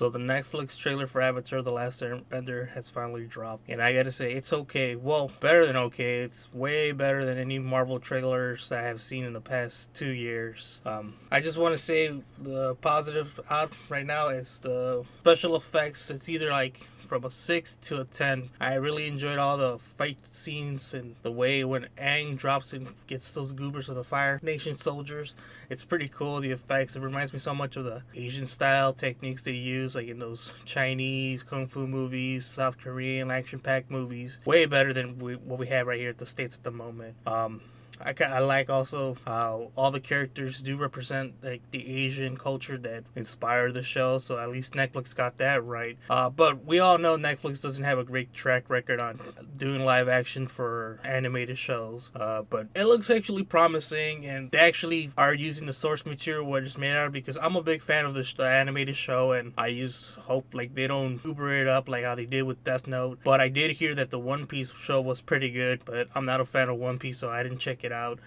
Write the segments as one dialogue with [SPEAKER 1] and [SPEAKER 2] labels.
[SPEAKER 1] So the Netflix trailer for Avatar: The Last Airbender has finally dropped, and I gotta say it's okay. Well, better than okay. It's way better than any Marvel trailers I have seen in the past 2 years. I just want to say the positive out right now is the special effects. It's either like from a 6 to a 10. I really enjoyed all the fight scenes and the way when Aang drops and gets those goobers of the Fire Nation soldiers. It's pretty cool, the effects. It reminds me so much of the Asian style techniques they use, like in those Chinese kung fu movies, South Korean action packed movies. Way better than what we have right here at the States at the moment. I like also how all the characters do represent like the Asian culture that inspired the show, so at least Netflix got that right. But we all know Netflix doesn't have a great track record on doing live action for animated shows. But it looks actually promising, and they actually are using the source material what it's made out of, because I'm a big fan of the animated show, and I just hope like they don't Uber it up like how they did with Death Note. But I did hear that the One Piece show was pretty good, but I'm not a fan of One Piece, so I didn't check it out.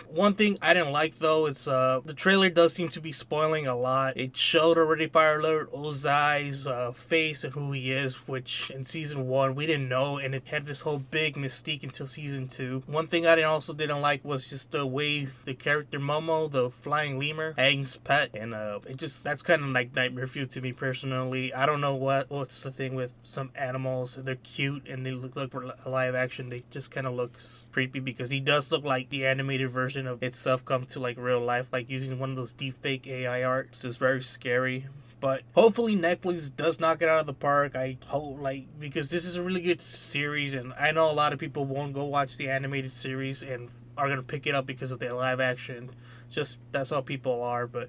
[SPEAKER 1] One thing I didn't like though is the trailer does seem to be spoiling a lot. It showed already Fire Alert Ozai's face and who he is, which in season 1 we didn't know, and it had this whole big mystique until season 2. One thing I didn't like was just the way the character Momo, the flying lemur, Aang's pet, and that's kind of like nightmare fuel to me personally. I don't know what's the thing with some animals. They're cute and they look for live action. They just kind of look creepy because he does look like the animated version of itself come to like real life, like using one of those deep fake AI art. It's just very scary. But hopefully Netflix does knock it out of the park. I hope, because this is a really good series, and I know a lot of people won't go watch the animated series and are gonna pick it up because of the live action. Just that's how people are, but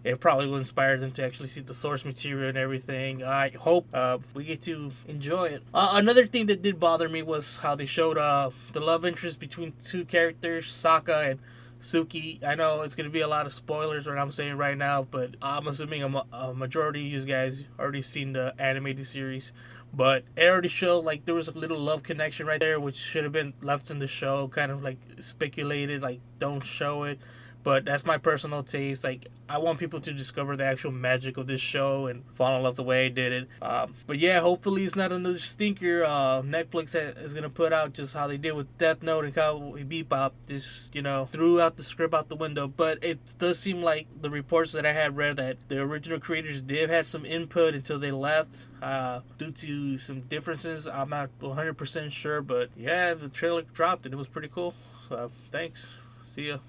[SPEAKER 1] it probably will inspire them to actually see the source material and everything. I hope we get to enjoy it. Another thing that did bother me was how they showed the love interest between two characters, Sokka and Suki. I know it's going to be a lot of spoilers what I'm saying right now, but I'm assuming a majority of you guys already seen the animated series. But it already showed like there was a little love connection right there, which should have been left in the show, kind of like speculated, like don't show it. But that's my personal taste. Like, I want people to discover the actual magic of this show and fall in love the way I did it. But yeah, hopefully it's not another stinker. Netflix is going to put out just how they did with Death Note and Cowboy Bebop. Just, threw out the script out the window. But it does seem like the reports that I had read that the original creators did have some input until they left due to some differences. I'm not 100% sure. But yeah, the trailer dropped and it was pretty cool. So thanks. See ya.